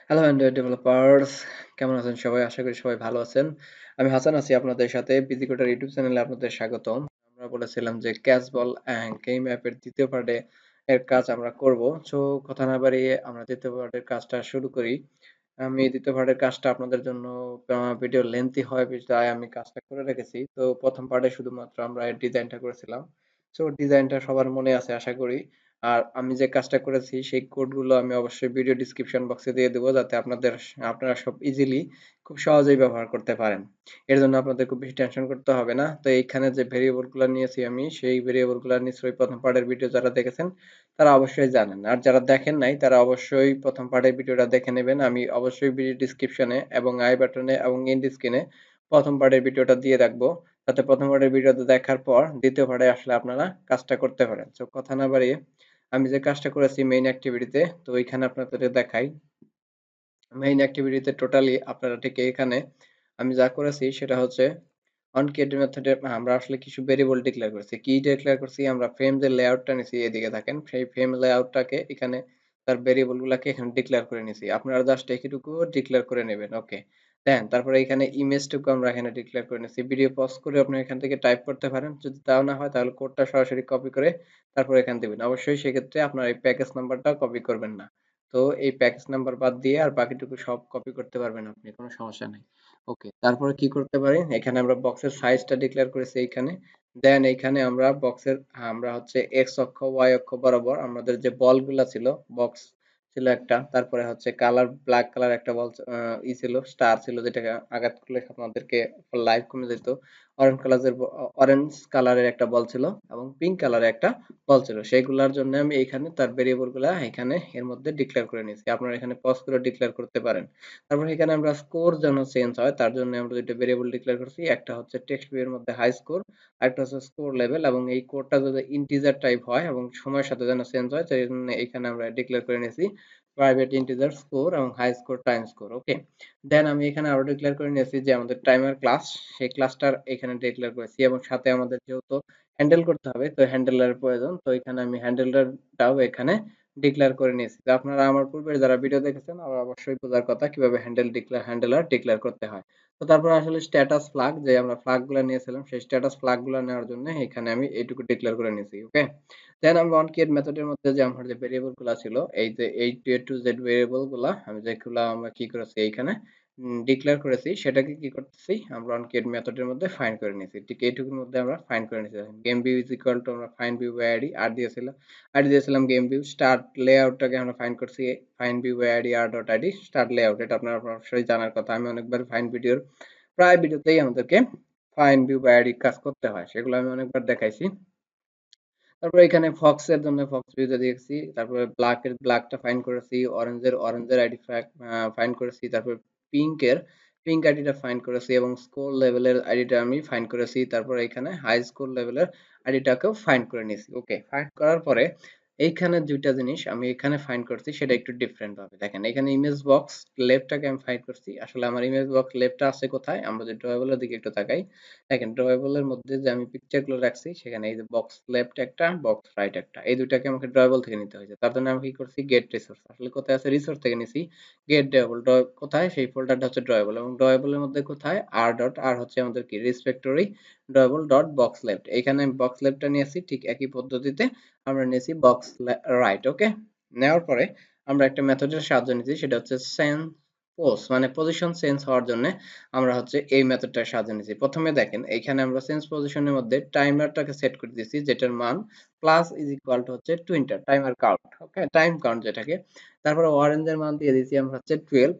Hello Android developers, কেমন আছেন সবাই? আশা করি সবাই ভালো আছেন। আমি হাসান আছি আপনাদের সাথে। বিজি কোডার ইউটিউব চ্যানেলে আপনাদের স্বাগতম। আমরা বলেছিলাম যে ক্যাচ বল গেম অ্যাপের ২য় পার্টে এর কাজ আমরা করব। সো কথা না বাড়িয়ে আমরা ২য় পার্টের কাজটা শুরু করি। আমি ২য় পার্টের কাজটা আপনাদের জন্য ভিডিও লেন্থি হয় তাই আমি কাজটা করে রেখেছি। তো ১ম পার্টে শুধুমাত্র আমরা এর ডিজাইনটা করেছিলাম। সো ডিজাইনটা সবার মনে আছে আশা করি। আর আমি যে কাজটা করেছি সেই কোডগুলো আমি অবশ্যই ভিডিও ডেসক্রিপশন বক্সে দিয়ে দেবো যাতে আপনারা সব ইজিলি খুব সহজেই ব্যবহার করতে পারেন। এর জন্য আপনাদের খুব বেশি টেনশন করতে হবে না। তো এইখানে যে ভেরিয়েবলগুলো নিয়েছি আমি সেই ভেরিয়েবলগুলো নিশ্চয়ই ১ম পার্টের ভিডিও যারা দেখেছেন তারা অবশ্যই জানেন। আর যারা দেখেন নাই তারা অবশ্যই ১ম পার্টের ভিডিওটা দেখে নেবেন। আমি অবশ্যই ভিডিও ডেসক্রিপশনে এবং আই বাটনে এবং এন্ড স্ক্রিনে ১ম পার্টের ভিডিওটা দিয়ে রাখবো। যাতে ১ম পার্টের ভিডিওটা দেখার পর ২য় পার্টে আসলে আপনারা কাজটা করতে পারেন। সো কথা না বাড়িয়ে আমি যে কাজটা করেছি মেইন অ্যাক্টিভিটিতে তো ওইখানে আপনাদের দেখাই। মেইন অ্যাক্টিভিটিতে টোটালি আপনারা ঠিক এখানে আমি যা করেছি সেটা হচ্ছে অন ক্রিয়েট মেথডে আমরা আসলে কিছু ভেরিয়েবল ডিক্লেয়ার করেছি। কি ডিক্লেয়ার করছি? আমরা ফ্রেম যে লেআউটটা নিছি এদিকে দেখেন। সেই ফ্রেম লেআউটটাকে এখানে তার ভেরিয়েবল গুলাকে এখানে ডিক্লেয়ার করে নিছি। আপনারা জাস্ট এইটুকু ডিক্লেয়ার করে নেবেন। ওকে। দেন তারপরে এখানে ইমেজটুকু আমরা এখানে ডিক্লেয়ার করে নিছি। ভিডিও পজ করে আপনি এখান থেকে টাইপ করতে পারেন। যদি তাও না হয় তাহলে কোডটা সরাসরি কপি করে তারপর এখানে দিবেন। অবশ্যই সেক্ষেত্রে আপনার এই প্যাকেজ নাম্বারটা কপি করবেন না। তো এই প্যাকেজ নাম্বার বাদ দিয়ে আর বাকিটুকু সব কপি করতে পারবেন আপনি। কোনো সমস্যা নাই। ওকে, তারপরে কি করতে পারি? এখানে আমরা বক্সের সাইজটা ডিক্লেয়ার করেছি এইখানে। দেন এইখানে আমরা আমরা হচ্ছে এক্স অক্ষ, ওয়াই অক্ষ বরাবর আমাদের যে বলগুলা ছিল, বক্স ছিল একটা, তারপরে হচ্ছে কালার ব্ল্যাক কালার একটা বল ছিল, স্টার ছিল যেটাকে আঘাত করলে আপনাদেরকে লাইভ কমে যেত। অরেঞ্জ কালারের একটা বল ছিল এবং পিঙ্ক কালারের একটা বল ছিল। সেইগুলার জন্য আমি এইখানে তার ভেরিয়েবল গুলা এখানে এর মধ্যে ডিক্লেয়ার করে নিয়েছি। আপনারা এখানে পজ করে ডিক্লেয়ার করতে পারেন। তারপর এখানে আমরা স্কোর যেন চেঞ্জ হয় তার জন্য আমরা দুইটা ভেরিয়েবল ডিক্লেয়ার করছি। একটা হচ্ছে টেক্সট ভিউ এর মধ্যে হাই স্কোর, আরেকটা হচ্ছে স্কোর লেভেল এবং এই কোডটা যদি ইন্টিজার টাইপ হয় এবং সময়ের সাথে যেন চেঞ্জ হয় সেই জন্য এখানে আমরা ডিক্লেয়ার করে নিয়েছি প্রাইভেট ইন্টিজার স্কোর এবং হাই স্কোর টাইম স্কোর। ওকে, দেন আমি এখানে আরো ডিক্লেয়ার করে নিয়েছি যে আমাদের টাইমার ক্লাস, সেই ক্লাসটার এখানে ডিক্লেয়ার করেছি এবং সাথে আমাদের যেহেতু হ্যান্ডেল করতে হবে তো হ্যান্ডেলের প্রয়োজন, তো এখানে আমি হ্যান্ডেলটাও এখানে ডিক্লেয়ার করে নিয়েছি। তো আপনারা আমার পূর্বের যারা ভিডিও দেখেছেন আমার অবশ্যই বোঝার কথা কিভাবে হ্যান্ডেলার ডিক্লেয়ার করতে হয়। তো তারপর আসলে স্ট্যাটাস ফ্ল্যাগ যে আমরা ফ্ল্যাগ গুলা নিয়েছিলাম সেই স্ট্যাটাস ফ্ল্যাগ গুলা নেওয়ার জন্য এখানে আমি এইটুকু ডিক্লেয়ার করে নিয়েছি। ওকে, দেন আমরা অন ক্রিয়েট মেথডের মধ্যে যে আমার যে ভেরিয়েবল গুলা ছিল এই যে A to Z ভেরিয়েবল গুলা যেগুলা আমরা কি করেছি এইখানে ডিক্লেয়ার করেছি সেটাকে কি করতেছি আমরা অন ক্রিয়েট মেথডের মধ্যে ফাইন্ড করে নিয়েছি। ঠিক এইটুকুর মধ্যে আমরা ফাইন্ড করে নিয়েছি। Game view is equal to আমরা find view by ID R দিয়েছিলাম গেম ভিউ স্টার্ট লেআউটটাকে আমরা ফাইন্ড করছি find view by ID R dot ID start layout. এটা আপনার অবশ্যই জানার কথা। আমি অনেকবার প্রায় ভিডিওতেই আমাদেরকে ফাইন্ড ভিউ বাই আইডি কাজ করতে হয়, সেগুলো আমি অনেকবার দেখাইছি। তারপর এখানে ফক্সের জন্য ফক্স ভিউতে দিয়েছি, তারপরে ব্ল্যাকটা ফাইন্ড করেছি, অরেঞ্জের আইডি ফাইন্ড করেছি, তারপর পিঙ্কের পিঙ্ক আইডিটা ফাইন্ড করেছি এবং স্কোর লেভেলের আইডিটা আমি ফাইন্ড করেছি। তারপর এখানে হাই স্কোর লেভেলের আইডিটাকেও ফাইন্ড করে নিয়েছি। ওকে, ফাইন্ড করার পরে এইখানে দুইটা জিনিস আমি এখানে ফাইন্ড করছি সেটা একটু ডিফারেন্ট ভাবে দেখেন। এখানে ইমেজ বক্স লেফটটাকে আমি ফাইন্ড করছি। আসলে আমার ইমেজ বক্স লেফটটা আছে কোথায়? আমরা যে ড্রয়েবলের দিকে একটু তাকাই, দেখেন ড্রয়েবলের মধ্যে যে আমি পিকচারগুলো রাখছি সেখানে এই যে বক্স লেফট একটা, বক্স রাইট একটা, এই দুইটাকে আমাকে ড্রয়েবল থেকে নিতে হয়েছে। তার জন্য আমি কি করছি গেট রিসোর্স, আসলে কোথায় আছে রিসোর্স থেকে নিছি। গেট ড্রয়েবল কোথায়? সেই ফোল্ডারটা হচ্ছে ড্রয়েবল এবং ড্রয়েবলের মধ্যে কোথায় আর হচ্ছে আমাদের কি রেসপেক্টরি ড্রয়েবল ডট বক্স লেফট। এখানে আমি বক্স লেফটটা নিয়েছি, ঠিক একই পদ্ধতিতে আমরা নিয়েছি বক্স রাইট। ওকে, নেওয়ার পরে আমরা একটা মেথডের সাহায্য নিয়েছি সেটা হচ্ছে সেন্স পোজ, মানে পজিশন চেঞ্জ হওয়ার জন্য আমরা হচ্ছে এই মেথডটার সাহায্য নিয়েছি। প্রথমে দেখেন এইখানে আমরা চেঞ্জ পজিশনের মধ্যে টাইমারটাকে সেট করে দিয়েছি যেটার মান প্লাস ইজ ইকুয়াল টু হচ্ছে টুইন্টার timer count. Okay, time count যেটাকে। তারপরে অরেঞ্জের মান দিয়ে দিয়েছি আমরা হচ্ছে 12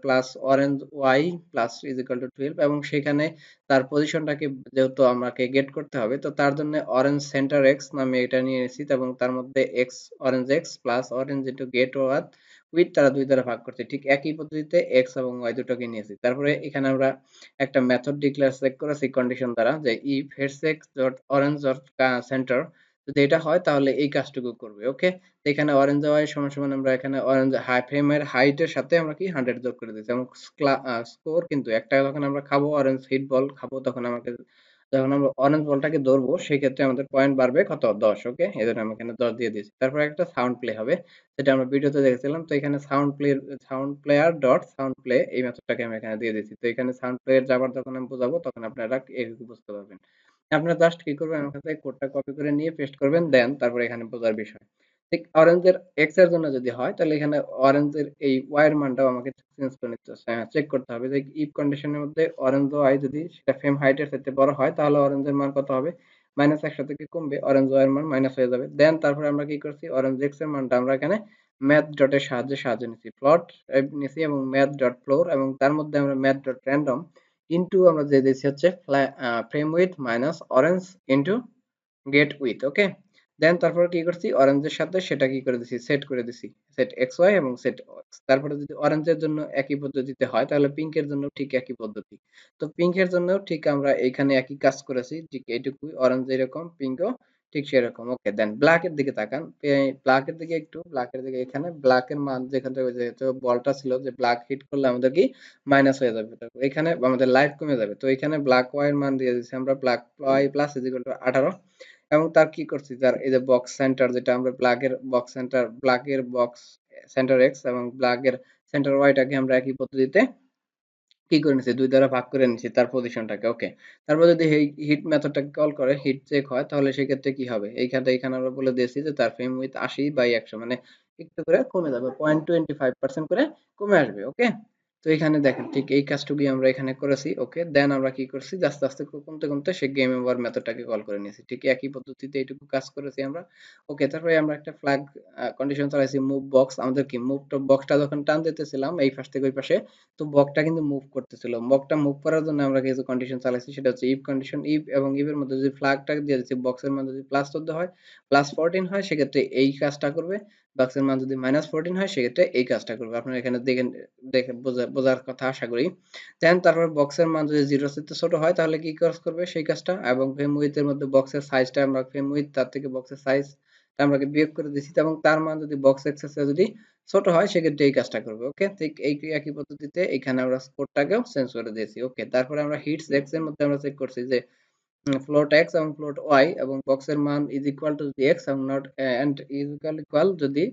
plus orange Y plus is equal to 12 এবং সেখানে তার পজিশনটাকে যেহেতু আমাকে গেট করতে হবে তো তার জন্য অরেঞ্জ সেন্টার এক্স নামে এটা নিয়ে নিয়েছি এবং তার মধ্যে X orange X plus orange into get width তারা দুই দ্বারা ভাগ করছি। ঠিক একই পদ্ধতিতে এক্স এবং ওয়াই দুটোকে নিয়েছি। তারপরে এখানে আমরা একটা মেথড ডিক্লেয়ার চেক করেছি কন্ডিশন দ্বারা যে ইফ হেডসেক্স ডট অরেঞ্জ ডট সেন্টার যদি এটা হয় তাহলে এই কাজটুকু করবে। ওকে, এখানে অরেঞ্জ ওয়াই সমান সমান আমরা এখানে অরেঞ্জ হাই ফ্রেমের হাইটের সাথে আমরা কি 100 যোগ করে দিয়েছি এবং স্কোর কিন্তু একটা যখন আমরা খাবো অরেঞ্জ হিট বল খাবো তখন আমাকে যখন আমরা অরেঞ্জ বলটাকে ধরবো সেই ক্ষেত্রে আমাদের পয়েন্ট বাড়বে কত 10। ওকে, এই জন্য আমি এখানে 10 দিয়ে দিয়েছি। তারপর একটা সাউন্ড প্লে হবে, যেটা আমরা ভিডিওতে দেখেছিলাম। তো এখানে sound player dot sound play এই মেথডটাকে আমি এখানে দিয়ে দিয়েছি। তো এখানে সাউন্ড প্লেয়ার যাবার যখন আমি বোঝাবো তখন আপনারা এইটুকু বুঝতে পারবেন। আপনারা জাস্ট কি করবেন, আমার কাছে কোডটা কপি করে নিয়ে পেস্ট করবেন, দেন তারপরে এখানে বোঝার বিষয়। ঠিক অরেঞ্জের এক্স এর জন্য যদি হয় তাহলে এখানে অরেঞ্জের এই ওয়াই এর মানটাও আমাকে চেঞ্জ করে নিতে চেক করতে হবে যে ইফ কন্ডিশনের মধ্যে অরেঞ্জ ওয়াই যদি সেটা ফ্রেম হাইটের চাইতে বড় হয় তাহলে অরেঞ্জের মান কত হবে, -100 থেকে কমবে, অরেঞ্জ ওয়াই এর মান মাইনাস হয়ে যাবে। দেন তারপরে আমরা কি করছি, অরেঞ্জ এক্স এর মানটা আমরা এখানে ম্যাথ ডটের সাহায্যে নিছি, প্লট নিছি এবং ম্যাথ ডট ফ্লোর, এবং তার মধ্যে আমরা ম্যাথ ডট র্যান্ডম ইনটু আমরা যে দিয়েছি হচ্ছে frame with minus orange into get with. Okay, then তারপর কি করছি, অরেঞ্জের সাথে সেটা কি করে দিছি, সেট করে দিছি, সেট এক্স ওয়াই এবং সেট এক্স। তারপরে যদি অরেঞ্জের জন্য একই পদ্ধতিতে হয় তাহলে পিঙ্কের জন্য ঠিক একই পদ্ধতি। তো পিঙ্কের জন্য ঠিক আমরা এইখানে একই কাজ করেছি, ঠিক এইটুকুই, অরেঞ্জ যেরকম পিঙ্কও ঠিক সেরকম। ওকে, দেন ব্ল্যাকের দিকে তাকান, ব্ল্যাকের দিকে একটু, ব্ল্যাকের দিকে এখানে ব্ল্যাকের মান যেখান থেকে যেহেতু বলটা ছিল যে ব্ল্যাক হিট করলে আমাদের কি মাইনাস হয়ে যাবে, তো এখানে আমাদের লাইট কমে যাবে। তো এখানে ব্ল্যাক ওয়াই এর মান দিয়ে দিচ্ছি আমরা, black Y plus is equal to 18, এবং তার কি করছি, যার এই যে বক্স সেন্টার যেটা আমরা ব্ল্যাকের বক্স সেন্টার এক্স এবং ব্ল্যাকের সেন্টার ওয়াইটাকে আমরা একই পদ্ধতিতে কি করে নিছি, দুই দ্বারা ভাগ করে নিছি তার পজিশনটাকে। ওকে, তারপর যদি এই হিট মেথডটাকে কল করে হিট চেক হয় তাহলে সেক্ষেত্রে কি হবে, এখানে আমরা বলে দিয়েছি যে তার ফ্রেম উইথ 80/100, মানে একটু করে কমে যাবে, 0.25% করে কমে আসবে। ওকে, তো এখানে দেখেন ঠিক এই কাজটুকুই আমরা এখানে করেছি। ওকে, দেন আমরা কি করছি, আস্তে আস্তে কমতে কমতে সে গেম ওভার মেথডটাকে কল করে নিয়েছি, ঠিক একই পদ্ধতিতে এইটুকু কাজ করেছি আমরা। ওকে, তারপরে আমরা একটা ফ্ল্যাগ কন্ডিশন চালাইছি, মুভ বক্স। আমাদের কি মুভ বক্সটা যখন টান দিতেছিলাম এই পাশ থেকে ওই পাশে, তো বকটা কিন্তু মুভ করতেছিল, বকটা মুভ করার জন্য আমরা কিছু কন্ডিশন চালাইছি, সেটা হচ্ছে ইফ কন্ডিশন। ইফ এবং ইফ এর মধ্যে যদি ফ্ল্যাগটা দিয়ে দিচ্ছি, বক্সের মান যদি +14 হয়, +14 হয় সেক্ষেত্রে এই কাজটা করবে, বক্সের মান যদি -14 হয় সেক্ষেত্রে এই কাজটা করবে। আপনারা এখানে দেখেন, দেখে বোঝার কথা আশা করি। দেন তারপর বক্সের মান যদি 0 এর চেয়ে ছোট হয় তাহলে কি কাজ করবে সেই কাজটা, এবং ফ্রেম উইথ এর মধ্যে বক্সের সাইজটা আমরা ফ্রেম উইথ তার থেকে বক্সের সাইজ আমরা বিয়োগ করে দিচ্ছি, এবং তার মান যদি বক্স এক্সেস যদি ছোট হয় সেক্ষেত্রে এই কাজটা করবে। ওকে, ঠিক এই একই পদ্ধতিতে এখানে আমরা কোডটাকেও চেঞ্জ করে দিয়েছি। ওকে, তারপরে আমরা হিটস এক্স এর মধ্যে আমরা চেক করছি যে ফ্লোট এক্স এবং ফ্লোট ওয়াই এবং বক্সের মান ইজ ইকুয়াল টু যদি এক্স এবং নট এন্ড ইজ ইকুয়াল যদি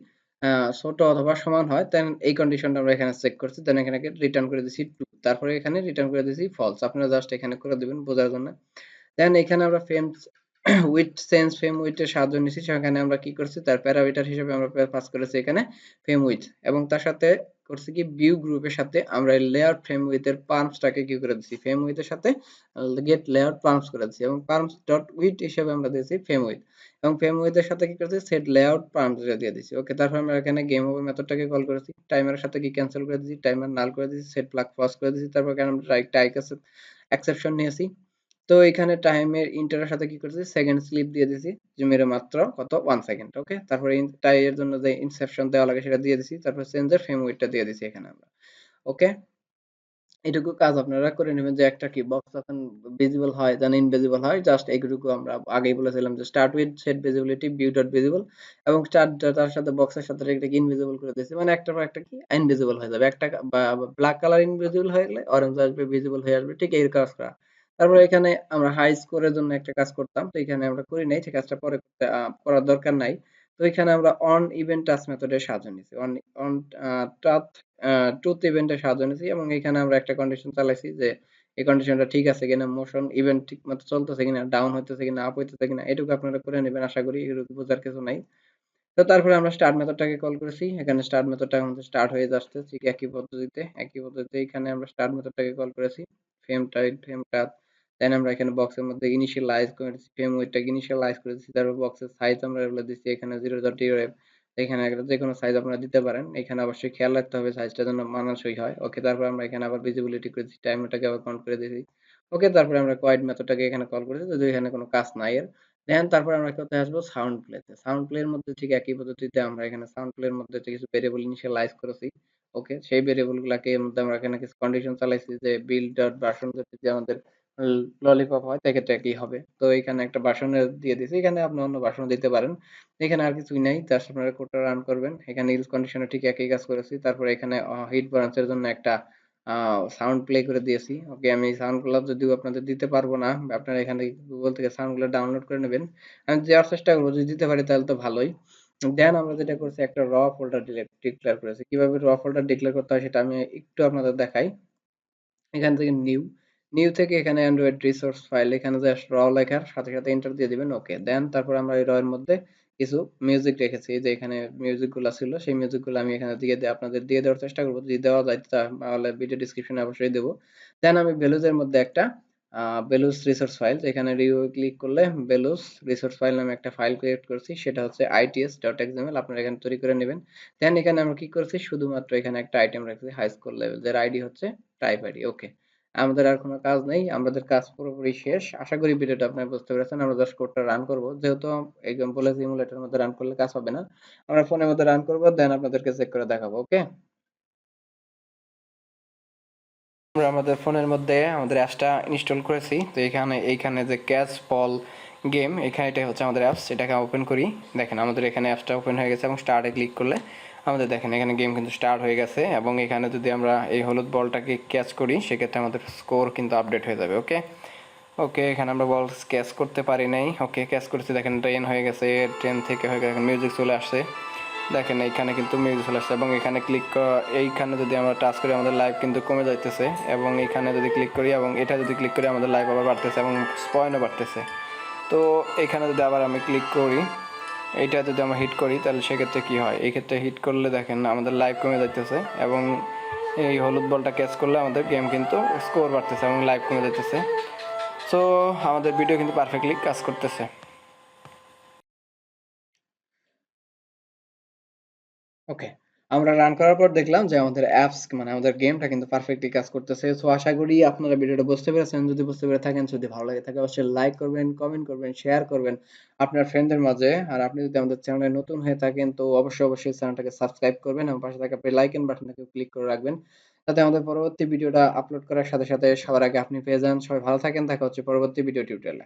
ছোট অথবা সমান হয়, দেন এই কন্ডিশনটা আমরা এখানে চেক করছি, দেন এখানে রিটার্ন করে দিছি ট্রু, তারপরে এখানে রিটার্ন করে দিছি ফলস। আপনারা জাস্ট এখানে করে দিবেন বোঝার জন্য। দেন এখানে আমরা ফ্রেম উইথ চেঞ্জ ফ্রেম উইথের সাহায্য নিচ্ছি, সেখানে আমরা কি করছি, তার প্যারামিটার হিসেবে আমরা পাস করেছি এখানে ফ্রেম উইথ, এবং তার সাথে করছি কি ভিউ গ্রুপের সাথে আমরা লেয়ার ফ্রেম উইথের পার্মসটাকে কি করে দিচ্ছি, ফ্রেম উইথের সাথে গেট লেয়ার পার্মস করে দিচ্ছি, এবং পার্মস ডট উইথ হিসেবে আমরা দিয়েছি ফ্রেম উইথ, এবং ফ্রেম উইথের সাথে কি করেছি, সেট লেআউট পার্মস দিয়ে দিয়েছি। ওকে, তারপর আমরা এখানে গেম ওভার মেথডটাকে কল করেছি, টাইমারের সাথে কি ক্যান্সেল করে দিয়েছি, টাইমার নাল করে দিয়েছি, সেট প্লাগ পজ করে দিয়েছি, তারপর এখানে আমরা টাইক এক্সেপশন নিয়েছি। তো এখানে টাইমের ইন্টারের সাথে কি করতেছি, সেকেন্ড স্লিপ দিয়ে দিছি, যে মেরে মাত্র কত 1 সেকেন্ড। ওকে, তারপরে টাইয়ের জন্য যে ইনসেপশন দেওয়া লাগে সেটা দিয়ে দিছি, তারপর চেঞ্জের ফ্রেম ওয়েটটা দিয়ে দিছি এখানে আমরা। ওকে, এটুকু কাজ আপনারা করে নেবেন, যে একটা কি বক্স যখন ভিজিবল হয় দেন ইনভিজিবল হয়, জাস্ট এইটুকু আমরা আগেই বলেছিলাম যে start with set visibility view dot visible, এবং স্টার্ট তার সাথে বক্সের সাথে একটা ইনভিজিবল করে দিয়েছি, মানে একটার পর একটা কি ইনভিজিবল হয়ে যাবে, একটা ব্ল্যাক কালার ইনভিজিবল হয়ে গেলে অরেঞ্জ আসবে, ভিজিবল হয়ে আসবে, ঠিক এই কাজ করা। তারপর এখানে আমরা হাই স্কোরের জন্য একটা কাজ করতাম, তো এখানে আমরা করি নাই, সেই কাজটা পরে করার দরকার নাই। তো এখানে আমরা অন ইভেন্ট টাচ মেথডের সাহায্য নিয়েছি, অন অন টাচ ট্রুথ ইভেন্টের সাহায্য নিয়েছি, এবং এখানে আমরা একটা কন্ডিশন চালাইছি যে এই কন্ডিশনটা ঠিক আছে কিনা, মোশন ইভেন্ট ঠিক মতো চলতেছে কিনা, ডাউন হইতেছে কিনা, আপ হইতেছে কিনা, এটুকু আপনারা করে নেবেন, আশা করি এটুকু বোঝার কিছু নাই। তো তারপরে আমরা স্টার্ট মেথডটাকে কল করেছি, এখানে স্টার্ট মেথডটা আমাদের স্টার্ট হয়ে যাচ্ছে, ঠিক একই পদ্ধতিতে এখানে আমরা স্টার্ট মেথডটাকে কল করেছি, ফ্রেমটা দেন আমরা এখানে বক্সের মধ্যে ইনিশিয়ালাইজ করেছি, ফ্রেম ওয়েটটাকে ইনিশিয়ালাইজ করেছি, তারপর বক্সের সাইজ আমরা এগুলো দিচ্ছি এখানে 0.0, এখানে একটা যে কোনো সাইজ আপনারা দিতে পারেন, এখানে অবশ্যই খেয়াল রাখতে হবে সাইজটা যেন মানানসই হয়। ওকে, তারপর আমরা এখানে আবার ভিজিবিলিটি করেছি, টাইমারটাকে আবার কাউন্ট করে দিয়েছি। ওকে, তারপরে আমরা কোয়াইট মেথডটাকে এখানে কল করেছি, যদি এখানে কোনো কাজ নাই এর। দেন তারপর আমরা কোথায় আসবো, সাউন্ড প্লেতে। সাউন্ড প্লের মধ্যে ঠিক একই পদ্ধতিতে আমরা এখানে সাউন্ড প্লের মধ্যে কিছু ভেরিয়েবল ইনিশিয়ালাইজ করেছি। ওকে, সেই ভেরিয়েবল গুলাকে এর মধ্যে আমরা এখানে কিছু কন্ডিশন চালাইছি যে বিল্ড ডট ভার্সন যদি আমাদের ললিপপ হয় সেক্ষেত্রে একই হবে। তো এখানে একটা ভার্সনের দিয়ে দিয়েছি, এখানে আপনি অন্য ভার্সন দিতে পারেন। এখানে আর কিছুই নাই, জাস্ট আপনারা কোডটা রান করবেন। এখানে ইলস কন্ডিশনে ঠিক একই কাজ করেছি। তারপরে এখানে হিট ব্যালেন্সের জন্য একটা সাউন্ড প্লে করে দিয়েছি। ওকে, আমি সাউন্ডগুলো যদিও আপনাদের দিতে পারবো না। আপনারা এখানে Google থেকে সাউন্ডগুলো ডাউনলোড করে নেবেন। আমি দেওয়ার চেষ্টা করব, যদি দিতে পারি তাহলে তো ভালোই। দেন আমরা যেটা করছি, একটা র ফোল্ডার ডিক্লেয়ার করেছি। কিভাবে র ফোল্ডার ডিক্লেয়ার করতে হয় সেটা আমি একটু আপনাদের দেখাই। এখান থেকে নিউ থেকে এখানে অ্যান্ড্রয়েড রিসোর্স ফাইল, এখানে জাস্ট র লেখার সাথে সাথে এন্টার দিয়ে দিবেন। ওকে, দেন তারপর আমরা এই র এর মধ্যে কিছু মিউজিক রেখেছি, যে এখানে মিউজিক গুলা ছিল সেই মিউজিক গুলো আমি এখানে আপনাদের দিয়ে দেওয়ার চেষ্টা করবো, যদি দেওয়া যায় তাহলে ভিডিও ডিসক্রিপশনে অবশ্যই দেবো। দেন আমি বেলুজ এর মধ্যে একটা বেলুজ রিসোর্স ফাইল, এখানে রিভিউ ক্লিক করলে বেলুজ রিসোর্স ফাইল নামে একটা ফাইল ক্রিয়েট করছি, সেটা হচ্ছে its.xml, আপনারা এখানে তৈরি করে নেবেন। দেন এখানে আমরা কি করছি, শুধুমাত্র এখানে একটা আইটেম রাখছি হাই স্কুল লেভেল, যার আইডি হচ্ছে টাইপ আইডি। ওকে, আমাদের আর কোনো কাজ নেই, আমাদের কাজ পুরোপুরি শেষ। আশা করি ভিডিওটা আপনারা বুঝতে পেরেছেন। আমরা জাস্ট কোডটা রান করব, যেহেতু এক্সাম্পল ইমুলেটরের মধ্যে রান করলে কাজ হবে না, আমরা ফোনের মধ্যে রান করব, দেন আপনাদেরকে চেক করে দেখাবো। ওকে, আমরা আমাদের ফোনের মধ্যে আমাদের অ্যাপসটা ইনস্টল করেছি। তো এইখানে যে ক্যাচ বল গেম, এখানে এটা হচ্ছে আমাদের অ্যাপস। এটাকে ওপেন করি। দেখেন আমাদের এখানে অ্যাপসটা ওপেন হয়ে গেছে এবং স্টার্টে ক্লিক করলে আমাদের দেখেন এখানে গেম কিন্তু স্টার্ট হয়ে গেছে। এবং এখানে যদি আমরা এই হলুদ বলটাকে ক্যাচ করি, সেক্ষেত্রে আমাদের স্কোর কিন্তু আপডেট হয়ে যাবে। ওকে, ওকে, এখানে আমরা বল ক্যাচ করতে পারি নাই। ওকে, ক্যাচ করেছি, দেখেন 10 হয়ে গেছে, 10 থেকে হয়ে গেছে, মিউজিক চলে আসছে। দেখেন এইখানে কিন্তু মিউজিক চলে আসছে এবং এখানে এইখানে যদি আমরা টাচ করি আমাদের লাইভ কিন্তু কমে যাইতেছে, এবং এখানে যদি ক্লিক করি এবং এটা যদি ক্লিক করি আমাদের লাইভ আবার বাড়তেছে এবং পয়েন্টও বাড়তেছে। তো এখানে যদি আবার আমি ক্লিক করি, এইটা যদি আমরা হিট করি, তাহলে সেক্ষেত্রে কি হয়, এই ক্ষেত্রে হিট করলে দেখেন আমাদের লাইভ কমে যাইতেছে, এবং এই হলুদ বলটা ক্যাচ করলে আমাদের গেম কিন্তু স্কোর বাড়তেছে এবং লাইভ কমে যাইতেছে। সো আমাদের ভিডিও কিন্তু পারফেক্টলি কাজ করতেছে। ওকে, আমরা রান করার পর দেখলাম যে আমাদের অ্যাপস মানে আমাদের গেমটা কিন্তু পারফেক্টলি কাজ করতেছে। সো আশা করি আপনারা ভিডিওটা বুঝতে পেরেছেন। যদি বুঝতে পেরে থাকেন, যদি ভালো লাগে থাকে, অবশ্যই লাইক করবেন, কমেন্ট করবেন, শেয়ার করবেন আপনার ফ্রেন্ডদের মাঝে। আর আপনি যদি আমাদের চ্যানেলে নতুন হয়ে থাকেন, তো অবশ্যই চ্যানেলটাকে সাবস্ক্রাইব করবেন এবং পাশে থাকা বেল আইকন বাটনটাকে ক্লিক করে রাখবেন, যাতে আমাদের পরবর্তী ভিডিওটা আপলোড করার সাথে সাথে সবার আগে আপনি পেয়ে যান। সবাই ভালো থাকেন, দেখা হচ্ছে পরবর্তী ভিডিও টিউটোরিয়ালে।